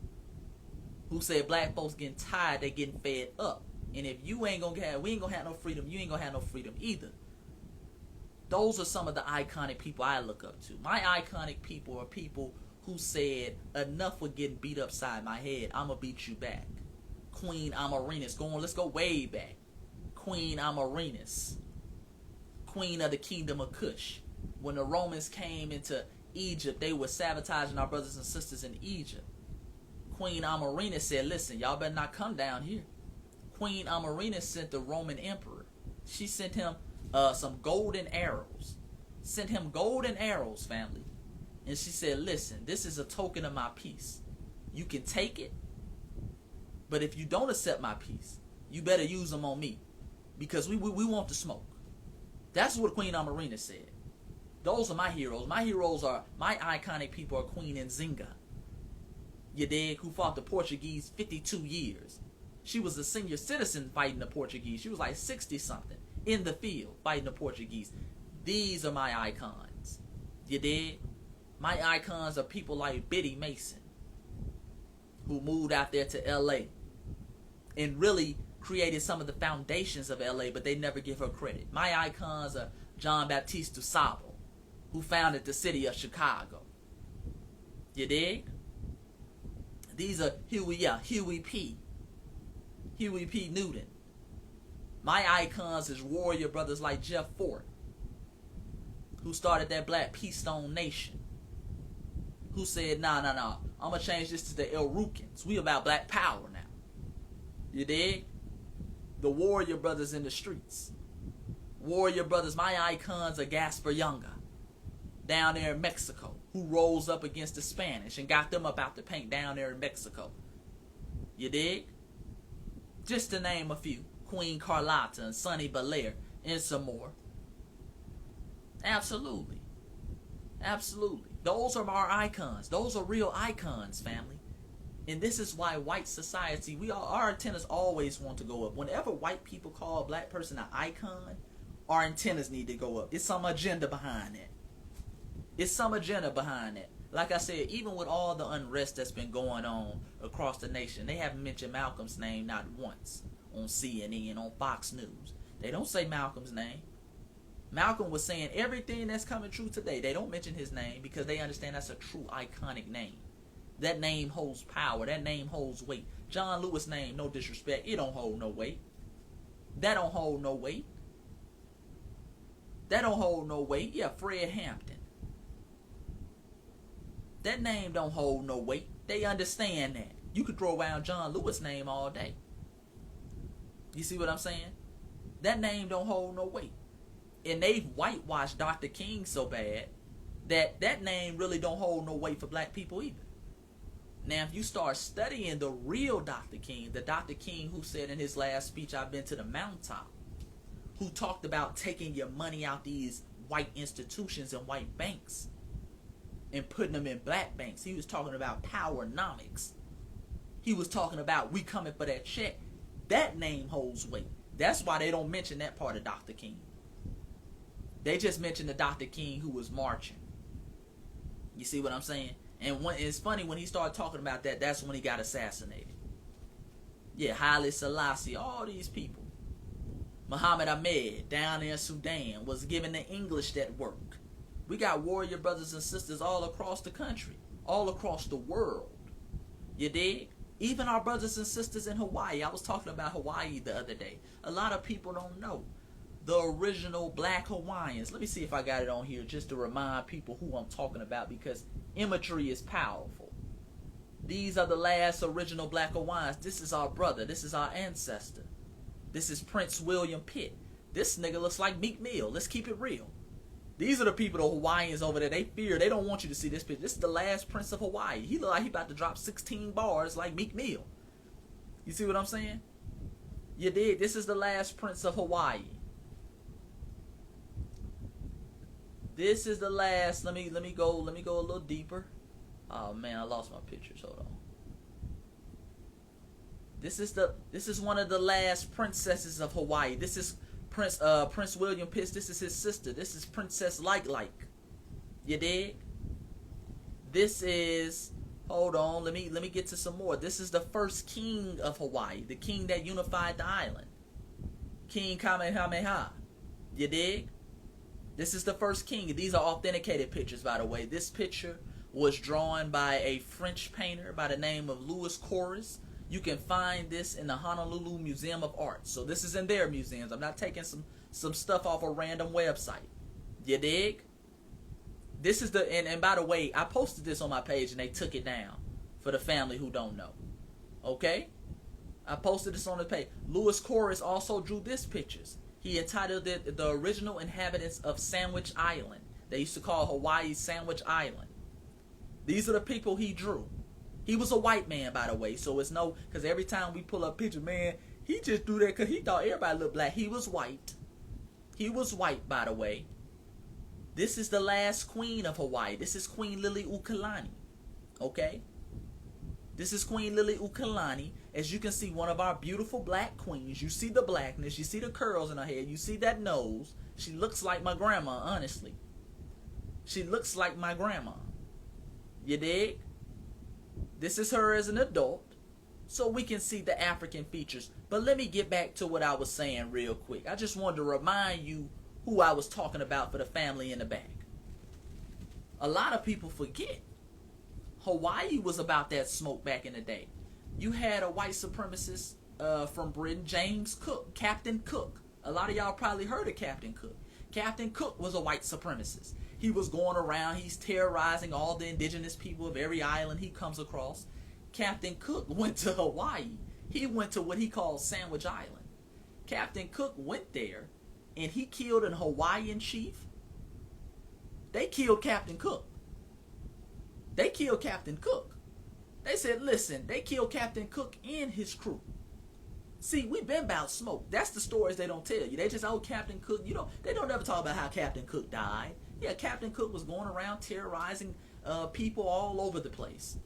Speaker 1: who said black folks getting tired, they getting fed up. And if you ain't gonna have, we ain't gonna have no freedom, you ain't gonna have no freedom either. Those are some of the iconic people I look up to. My iconic people are people who said, enough with getting beat upside my head, I'ma beat you back. Queen Amarenas, let's go way back. Queen Amarenas, queen of the kingdom of Cush. When the Romans came into Egypt, they were sabotaging our brothers and sisters in Egypt. Queen Amarenas said, listen, y'all better not come down here. Queen Amarenas sent the Roman emperor. She sent him some golden arrows. Sent him golden arrows, family. And she said, listen, this is a token of my peace. You can take it, but if you don't accept my peace, you better use them on me, because we want the smoke. That's what Queen Amarenas said. Those are my heroes. My heroes are, my iconic people are Queen Nzinga. You dig? Who fought the Portuguese 52 years. She was a senior citizen fighting the Portuguese. She was like 60-something in the field fighting the Portuguese. These are my icons. You dig? My icons are people like Biddy Mason, who moved out there to L.A. and really created some of the foundations of L.A., but they never give her credit. My icons are John Baptiste du Sable, who founded the city of Chicago. You dig? These are Huey P. Newton. My icons is warrior brothers like Jeff Fort, who started that Black Peace Stone Nation, who said, nah, I'm going to change this to the El Rukins. We about black power now. You dig? The warrior brothers in the streets. Warrior brothers, my icons are Gaspar Younger, down there in Mexico, who rose up against the Spanish and got them up out the paint down there in Mexico. You dig? Just to name a few. Queen Carlotta and Sonny Belair and some more. Absolutely. Absolutely. Those are our icons. Those are real icons, family. And this is why white society, our antennas always want to go up. Whenever white people call a black person an icon, our antennas need to go up. It's some agenda behind it. It's some agenda behind it. Like I said, even with all the unrest that's been going on across the nation, they haven't mentioned Malcolm's name not once on CNN, on Fox News. They don't say Malcolm's name. Malcolm was saying everything that's coming true today. They don't mention his name because they understand that's a true iconic name. That name holds power. That name holds weight. John Lewis' name, no disrespect, it don't hold no weight. That don't hold no weight. That don't hold no weight. Yeah, Fred Hampton. That name don't hold no weight. They understand that. You could throw around John Lewis' name all day. You see what I'm saying? That name don't hold no weight. And they've whitewashed Dr. King so bad that that name really don't hold no weight for black people either. Now, if you start studying the real Dr. King, the Dr. King who said in his last speech, I've been to the mountaintop, who talked about taking your money out these white institutions and white banks and putting them in black banks. He was talking about powernomics. He was talking about we coming for that check. That name holds weight. That's why they don't mention that part of Dr. King. They just mention the Dr. King who was marching. You see what I'm saying? And it's funny, when he started talking about that, that's when he got assassinated. Yeah, Haile Selassie, all these people. Muhammad Ahmed down in Sudan was giving the English that work. We got warrior brothers and sisters all across the country, all across the world. You dig? Even our brothers and sisters in Hawaii. I was talking about Hawaii the other day. A lot of people don't know the original black Hawaiians. Let me see if I got it on here just to remind people who I'm talking about, because imagery is powerful. These are the last original black Hawaiians. This is our brother. This is our ancestor. This is Prince William Pitt. This nigga looks like Meek Mill. Let's keep it real. These are the people, the Hawaiians over there. They fear. They don't want you to see this picture. This is the last Prince of Hawaii. He look like he about to drop 16 bars like Meek Mill. You see what I'm saying? You did. This is the last Prince of Hawaii. This is the last. Let me go a little deeper. Oh man, I lost my pictures. Hold on. This is one of the last princesses of Hawaii. This is Prince William Pitt. This is his sister. This is Princess Like. You dig? This is Hold on, let me get to some more. This is the first king of Hawaii, the king that unified the island. King Kamehameha. You dig? This is the first king. These are authenticated pictures, by the way. This picture was drawn by a French painter by the name of Louis Corris. You can find this in the Honolulu Museum of Art. So this is in their museums. I'm not taking some stuff off a random website. You dig? This is the, and by the way, I posted this on my page and they took it down for the family who don't know. Okay? I posted this on the page. Louis Corris also drew this pictures. He entitled it The Original Inhabitants of Sandwich Island. They used to call Hawaii Sandwich Island. These are the people he drew. He was a white man, by the way, so it's no, because every time we pull up pictures, man, he just do that because he thought everybody looked black. He was white. He was white, by the way. This is the last queen of Hawaii. This is Queen Liliuokalani. Okay? This is Queen Liliuokalani. As you can see, one of our beautiful black queens. You see the blackness. You see the curls in her head. You see that nose. She looks like my grandma, honestly. She looks like my grandma. You dig? This is her as an adult, so we can see the African features. But let me get back to what I was saying real quick. I just wanted to remind you who I was talking about for the family in the back. A lot of people forget Hawaii was about that smoke back in the day. You had a white supremacist from Britain, James Cook, Captain Cook. A lot of y'all probably heard of Captain Cook. Captain Cook was a white supremacist. He was going around, he's terrorizing all the indigenous people of every island he comes across. Captain Cook went to Hawaii. He went to what he called Sandwich Island. Captain Cook went there and he killed an Hawaiian chief. They killed Captain Cook. They killed Captain Cook. They said, listen, they killed Captain Cook and his crew. See, we've been about smoke. That's the stories they don't tell you. They just, oh, Captain Cook, they don't ever talk about how Captain Cook died. Yeah, Captain Cook was going around terrorizing people all over the place.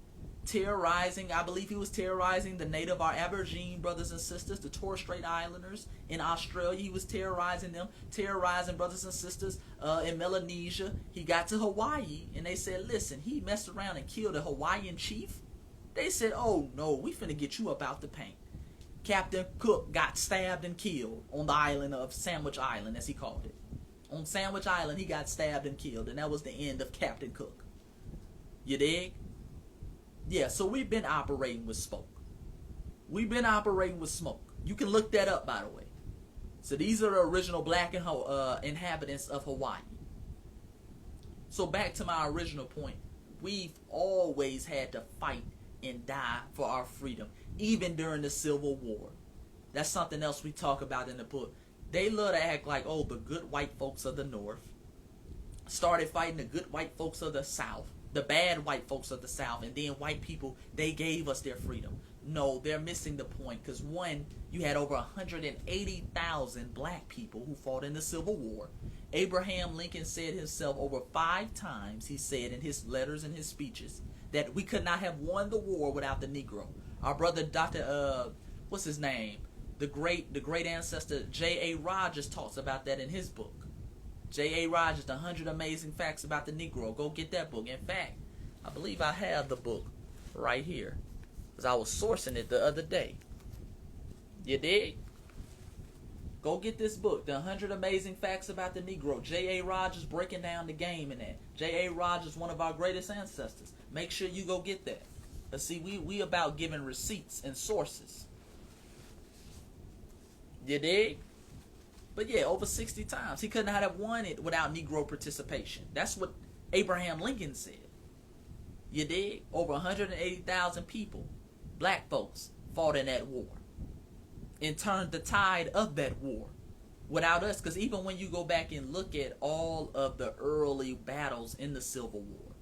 Speaker 1: Terrorizing, I believe he was terrorizing the native, our Aborigine brothers and sisters, the Torres Strait Islanders in Australia. He was terrorizing them, terrorizing brothers and sisters in Melanesia. He got to Hawaii and they said, listen, he messed around and killed a Hawaiian chief. They said, oh no, we finna get you up out the paint. Captain Cook got stabbed and killed on the island of Sandwich Island, as he called it. On Sandwich Island, he got stabbed and killed, and that was the end of Captain Cook. You dig? Yeah, so we've been operating with smoke. We've been operating with smoke. You can look that up, by the way. So these are the original black inhabitants of Hawaii. So back to my original point. We've always had to fight and die for our freedom, even during the Civil War. That's something else we talk about in the book. They love to act like, oh, the good white folks of the North started fighting the good white folks of the South, the bad white folks of the South, and then white people, they gave us their freedom. No, they're missing the point, because one, you had over 180,000 black people who fought in the Civil War. Abraham Lincoln said himself over 5 times, he said in his letters and his speeches, that we could not have won the war without the Negro. Our brother, Dr. What's his name? The great ancestor J.A. Rogers talks about that in his book. J.A. Rogers, The 100 Amazing Facts About the Negro. Go get that book. In fact, I believe I have the book right here, because I was sourcing it the other day. You dig? Go get this book, The 100 Amazing Facts About the Negro. J.A. Rogers breaking down the game in that. J.A. Rogers, one of our greatest ancestors. Make sure you go get that. But see, we about giving receipts and sources. You dig? But yeah, over 60 times. He could not have won it without Negro participation. That's what Abraham Lincoln said. You dig? Over 180,000 people, black folks, fought in that war and turned the tide of that war without us. Because even when you go back and look at all of the early battles in the Civil War,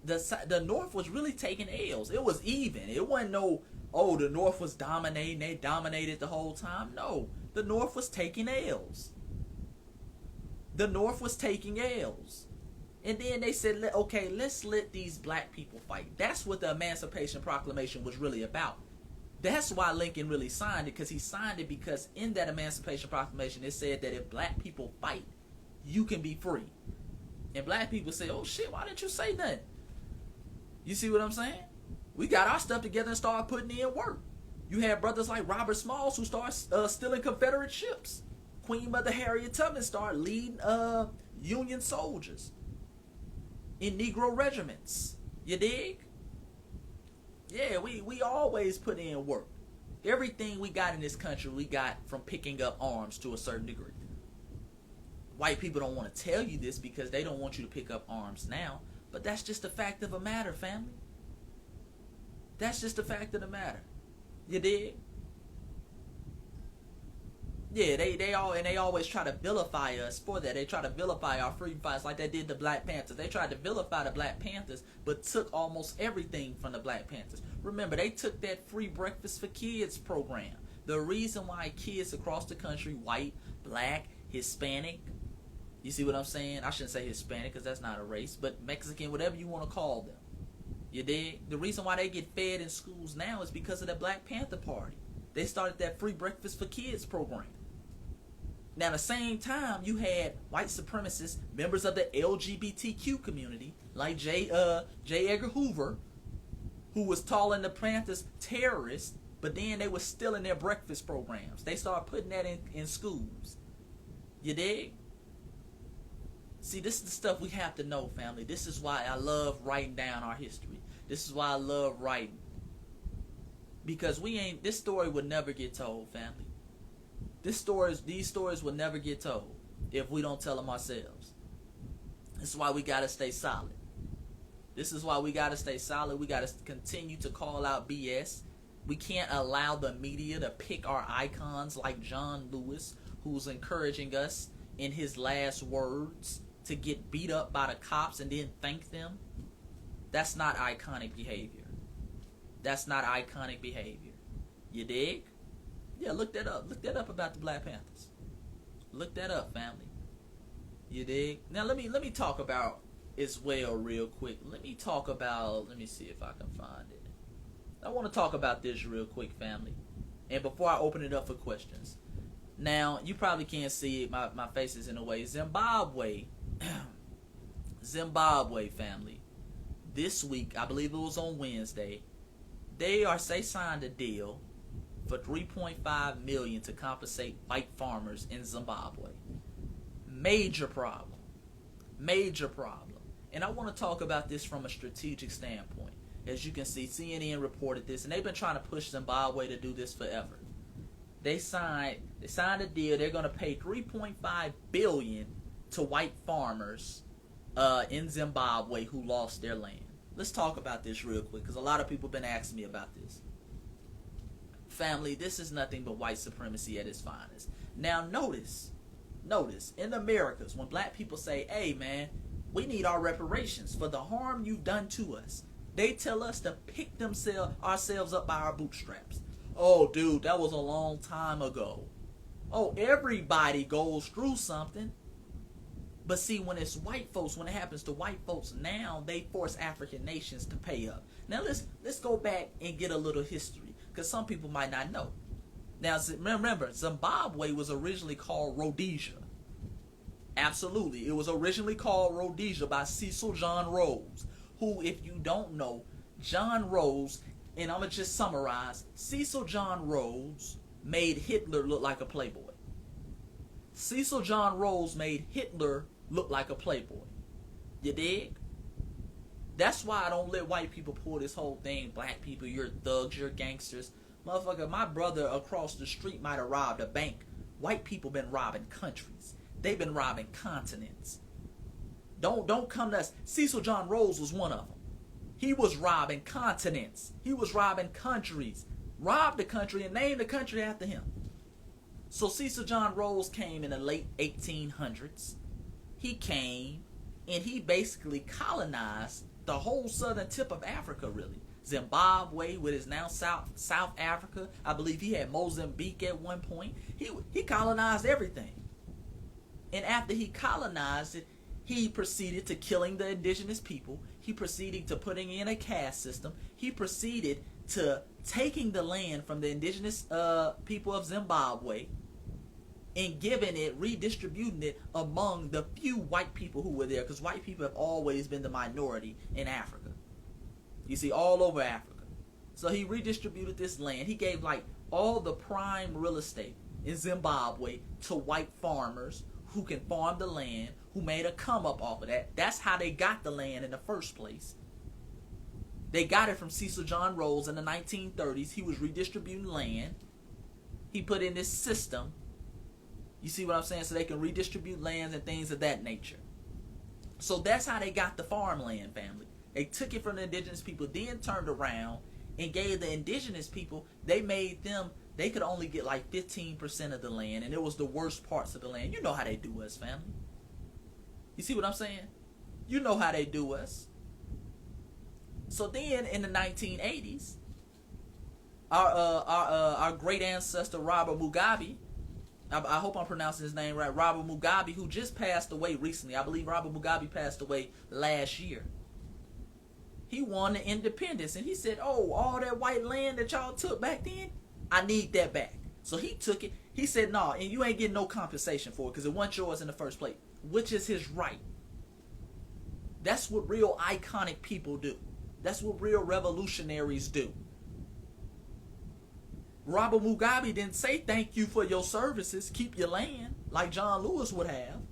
Speaker 1: the North was really taking L's. It was even. It wasn't no, oh, the North was dominating. They dominated the whole time. No, the North was taking L's. The North was taking L's. And then they said, okay, let's let these black people fight. That's what the Emancipation Proclamation was really about. That's why Lincoln really signed it, because he signed it because in that Emancipation Proclamation, it said that if black people fight, you can be free. And black people say, oh shit, why didn't you say nothing? You see what I'm saying? We got our stuff together and started putting in work. You had brothers like Robert Smalls who started stealing Confederate ships. Queen Mother Harriet Tubman started leading Union soldiers in Negro regiments. You dig? Yeah, we always put in work. Everything we got in this country, we got from picking up arms to a certain degree. White people don't want to tell you this because they don't want you to pick up arms now. But that's just the fact of the matter, family. That's just the fact of the matter. You dig? Yeah, they always try to vilify us for that. They try to vilify our freedom fighters like they did the Black Panthers. They tried to vilify the Black Panthers, but took almost everything from the Black Panthers. Remember, they took that free breakfast for kids program. The reason why kids across the country, white, black, Hispanic, you see what I'm saying? I shouldn't say Hispanic because that's not a race, but Mexican, whatever you want to call them. You dig? The reason why they get fed in schools now is because of the Black Panther Party. They started that free breakfast for kids program. Now, at the same time, you had white supremacists, members of the LGBTQ community, like J. Edgar Hoover, who was calling the Panthers terrorists, but then they were still in their breakfast programs. They started putting that in schools. You dig? See, this is the stuff we have to know, family. This is why I love writing down our history. This is why I love writing. Because this story would never get told, family. These stories will never get told if we don't tell them ourselves. This is why we gotta stay solid. This is why we gotta stay solid. We gotta continue to call out BS. We can't allow the media to pick our icons like John Lewis, who's encouraging us in his last words to get beat up by the cops and then thank them. That's not iconic behavior. That's not iconic behavior. You dig? Yeah, look that up. Look that up about the Black Panthers. Look that up, family. You dig? Now let me talk about as well real quick. Let me see if I can find it. I want to talk about this real quick, family. And before I open it up for questions. Now, you probably can't see it. My face is in the way. Zimbabwe, family. This week, I believe it was on Wednesday, they signed a deal for $3.5 million to compensate white farmers in Zimbabwe. Major problem. And I want to talk about this from a strategic standpoint. As you can see, CNN reported this, and they've been trying to push Zimbabwe to do this forever. They signed a deal. They're going to pay $3.5 billion to white farmers in Zimbabwe who lost their land. Let's talk about this real quick because a lot of people have been asking me about this. Family, this is nothing but white supremacy at its finest. Now notice, in the Americas, when black people say, hey man, we need our reparations for the harm you've done to us, they tell us to pick ourselves up by our bootstraps. Oh dude, that was a long time ago. Oh, everybody goes through something. But see, when it's white folks, when it happens to white folks, now they force African nations to pay up. Now let's go back and get a little history, because some people might not know. Now remember, Zimbabwe was originally called Rhodesia. Absolutely, it was originally called Rhodesia by Cecil John Rhodes, who, if you don't know, John Rhodes, and I'm going to just summarize, Cecil John Rhodes made Hitler look like a playboy. Cecil John Rhodes made Hitler look like a playboy. You dig? That's why I don't let white people pull this whole thing. Black people, you're thugs, you're gangsters. Motherfucker, my brother across the street might have robbed a bank. White people been robbing countries. They've been robbing continents. Don't come to us. Cecil John Rhodes was one of them. He was robbing continents. He was robbing countries. Robbed the country and named the country after him. So Cecil John Rhodes came in the late 1800s. He came and he basically colonized the whole southern tip of Africa, really. Zimbabwe, with his now South Africa. I believe he had Mozambique at one point. He colonized everything. And after he colonized it, he proceeded to killing the indigenous people. He proceeded to putting in a caste system. He proceeded to taking the land from the indigenous people of Zimbabwe and giving it, redistributing it among the few white people who were there, because white people have always been the minority in Africa. You see, all over Africa. So he redistributed this land. He gave like all the prime real estate in Zimbabwe to white farmers who can farm the land, who made a come up off of that. That's how they got the land in the first place. They got it from Cecil John Rhodes in the 1930s. He was redistributing land. He put in this system. You see what I'm saying? So they can redistribute lands and things of that nature. So that's how they got the farmland, family. They took it from the indigenous people, then turned around and gave the indigenous people, they could only get like 15% of the land, and it was the worst parts of the land. You know how they do us, family. You see what I'm saying? You know how they do us. So then in the 1980s, our great ancestor Robert Mugabe, I hope I'm pronouncing his name right, Robert Mugabe, who just passed away recently. I believe Robert Mugabe passed away last year. He won the independence, and he said, oh, all that white land that y'all took back then, I need that back. So he took it. He said, no, and you ain't getting no compensation for it because it wasn't yours in the first place, which is his right. That's what real iconic people do. That's what real revolutionaries do. Robert Mugabe didn't say thank you for your services, keep your land, like John Lewis would have.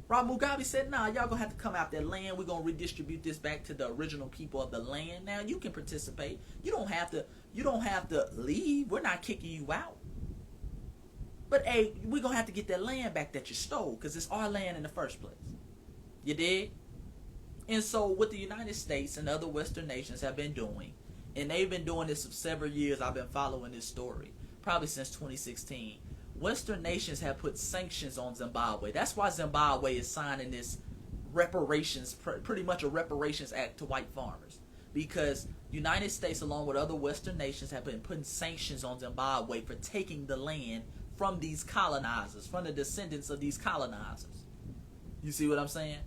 Speaker 1: Robert Mugabe said, nah, y'all gonna have to come out that land. We're gonna redistribute this back to the original people of the land. Now you can participate. You don't have to leave. We're not kicking you out. But hey, we're gonna have to get that land back that you stole, because it's our land in the first place. You dig? And so what the United States and other Western nations have been doing, and they've been doing this for several years, I've been following this story, probably since 2016. Western nations have put sanctions on Zimbabwe. That's why Zimbabwe is signing this reparations, pretty much a reparations act to white farmers. Because the United States, along with other Western nations, have been putting sanctions on Zimbabwe for taking the land from these colonizers, from the descendants of these colonizers. You see what I'm saying?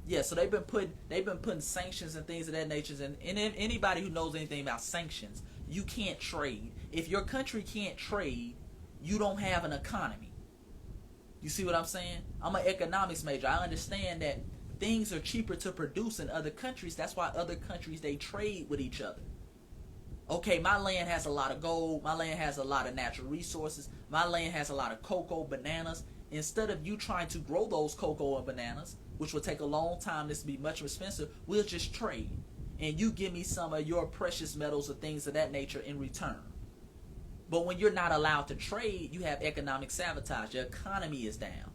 Speaker 1: Yeah, so they've been putting sanctions and things of that nature. And anybody who knows anything about sanctions, you can't trade. If your country can't trade, you don't have an economy. You see what I'm saying? I'm an economics major. I understand that things are cheaper to produce in other countries. That's why other countries, they trade with each other. Okay, my land has a lot of gold. My land has a lot of natural resources. My land has a lot of cocoa, bananas. Instead of you trying to grow those cocoa and bananas, which will take a long time, this will be much more expensive, we'll just trade. And you give me some of your precious metals or things of that nature in return. But when you're not allowed to trade, you have economic sabotage. Your economy is down.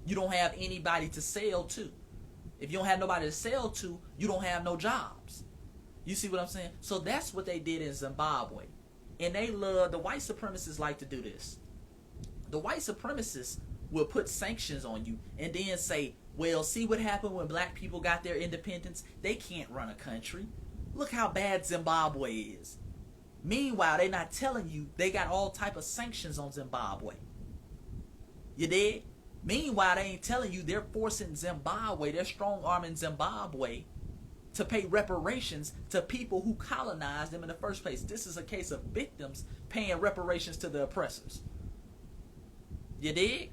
Speaker 1: You don't have anybody to sell to. If you don't have nobody to sell to, you don't have no jobs. You see what I'm saying? So that's what they did in Zimbabwe. And the white supremacists like to do this. The white supremacists will put sanctions on you and then say, well, see what happened when black people got their independence? They can't run a country. Look how bad Zimbabwe is. Meanwhile, they're not telling you they got all type of sanctions on Zimbabwe. You dig? Meanwhile, they ain't telling you they're forcing Zimbabwe, they're strong-arming Zimbabwe to pay reparations to people who colonized them in the first place. This is a case of victims paying reparations to the oppressors. You dig?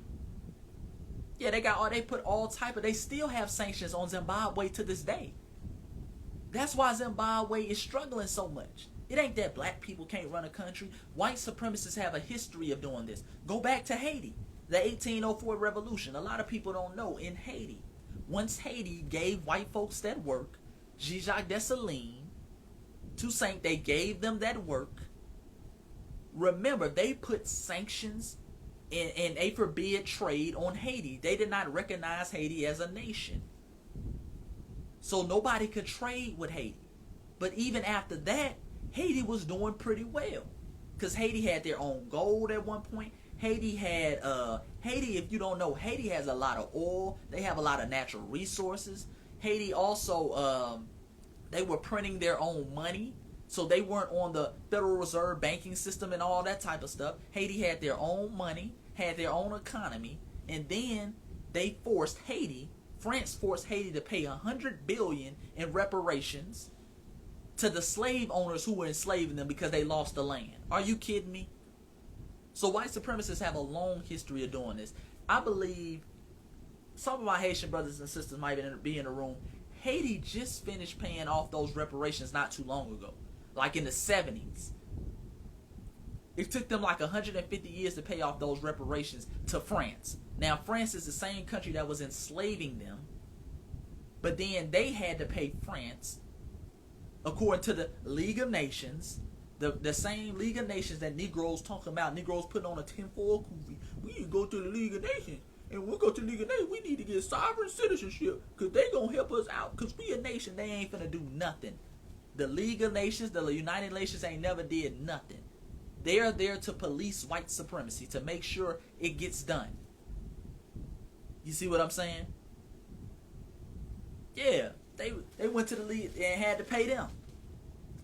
Speaker 1: Yeah, they put all type of, they still have sanctions on Zimbabwe to this day. That's why Zimbabwe is struggling so much. It ain't that black people can't run a country. White supremacists have a history of doing this. Go back to Haiti, the 1804 revolution. A lot of people don't know, in Haiti, once Haiti gave white folks that work, Jacques Dessalines, Toussaint, they gave them that work. Remember, they put sanctions and they forbid trade on Haiti. They did not recognize Haiti as a nation. So nobody could trade with Haiti. But even after that, Haiti was doing pretty well, because Haiti had their own gold at one point. Haiti, if you don't know, Haiti has a lot of oil. They have a lot of natural resources. Haiti also, they were printing their own money, so they weren't on the Federal Reserve banking system and all that type of stuff. Haiti had their own money, had their own economy, and then they forced Haiti, France forced Haiti to pay $100 billion in reparations to the slave owners who were enslaving them because they lost the land. Are you kidding me? So white supremacists have a long history of doing this. I believe some of my Haitian brothers and sisters might be in the room. Haiti just finished paying off those reparations not too long ago, like in the 70s. It took them like 150 years to pay off those reparations to France. Now, France is the same country that was enslaving them, but then they had to pay France, according to the League of Nations, the same League of Nations that Negroes talking about. Negroes putting on a tinfoil kufi. We need to go to the League of Nations. And when we go to the League of Nations, we need to get sovereign citizenship, because they going to help us out, because we a nation. They ain't finna do nothing. The League of Nations, the United Nations ain't never did nothing. They are there to police white supremacy, to make sure it gets done. You see what I'm saying? Yeah, they went to the league and had to pay them.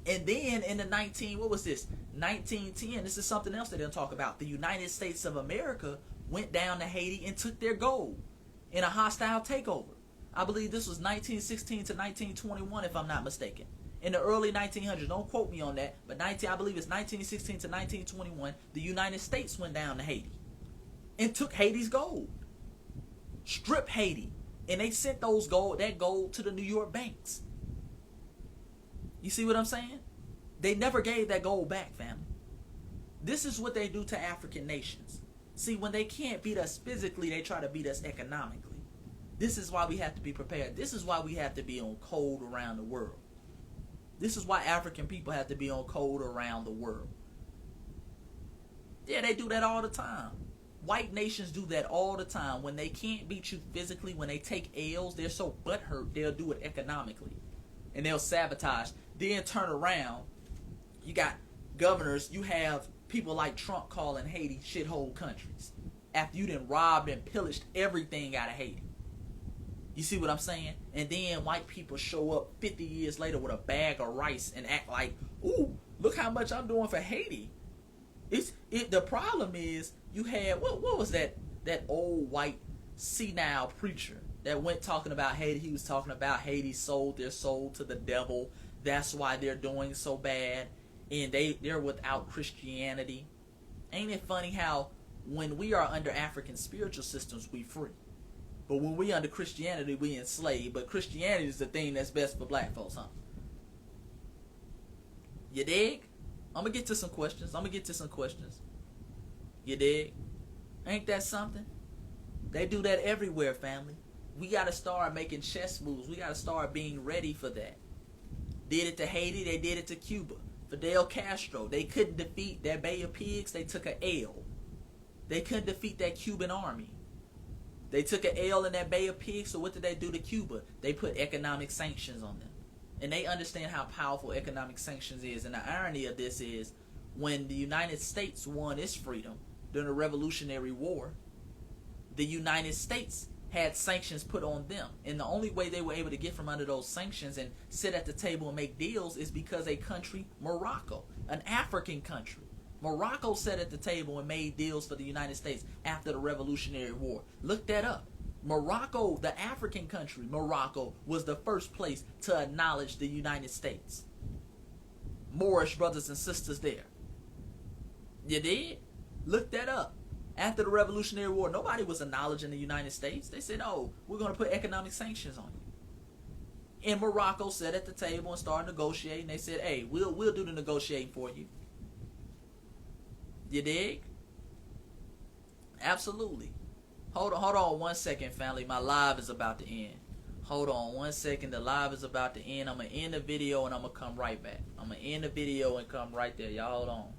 Speaker 1: And then in the 1910, this is something else they didn't talk about. The United States of America went down to Haiti and took their gold in a hostile takeover. I believe this was 1916 to 1921, if I'm not mistaken. In the early 1900s, don't quote me on that, but I believe it's 1916 to 1921, the United States went down to Haiti and took Haiti's gold. Stripped Haiti. And they sent that gold to the New York banks. You see what I'm saying? They never gave that gold back, family. This is what they do to African nations. See, when they can't beat us physically, they try to beat us economically. This is why we have to be prepared. This is why we have to be on code around the world. This is why African people have to be on code around the world. Yeah, they do that all the time. White nations do that all the time. When they can't beat you physically, when they take L's, they're so butthurt, they'll do it economically. And they'll sabotage. Then turn around, you got governors, you have people like Trump calling Haiti shithole countries, after you done robbed and pillaged everything out of Haiti. You see what I'm saying? And then white people show up 50 years later with a bag of rice and act like, ooh, look how much I'm doing for Haiti. The problem is, you had, what was that old white senile preacher that went talking about Haiti? He was talking about Haiti sold their soul to the devil. That's why they're doing so bad. And they're without Christianity. Ain't it funny how when we are under African spiritual systems, we free. But when we under Christianity, we enslaved. But Christianity is the thing that's best for black folks, huh? You dig? I'm going to get to some questions. You dig? Ain't that something? They do that everywhere, family. We got to start making chess moves. We got to start being ready for that. Did it to Haiti. They did it to Cuba. Fidel Castro. They couldn't defeat that Bay of Pigs. They took an L. They couldn't defeat that Cuban army. They took an L in that Bay of Pigs. So what did they do to Cuba? They put economic sanctions on them. And they understand how powerful economic sanctions is. And the irony of this is, when the United States won its freedom during the Revolutionary War, the United States had sanctions put on them. And the only way they were able to get from under those sanctions and sit at the table and make deals is because a country, Morocco, an African country, Morocco sat at the table and made deals for the United States after the Revolutionary War. Look that up. Morocco, the African country, Morocco, was the first place to acknowledge the United States. Moorish brothers and sisters there. You did? Look that up. After the Revolutionary War, nobody was acknowledging the United States. They said, oh, we're going to put economic sanctions on you. And Morocco sat at the table and started negotiating. They said, hey, we'll do the negotiating for you. You dig? Absolutely. Hold on 1 second, family. My live is about to end. Hold on 1 second. The live is about to end. I'm going to end the video and I'm going to come right back. I'm going to end the video and come right there. Y'all hold on.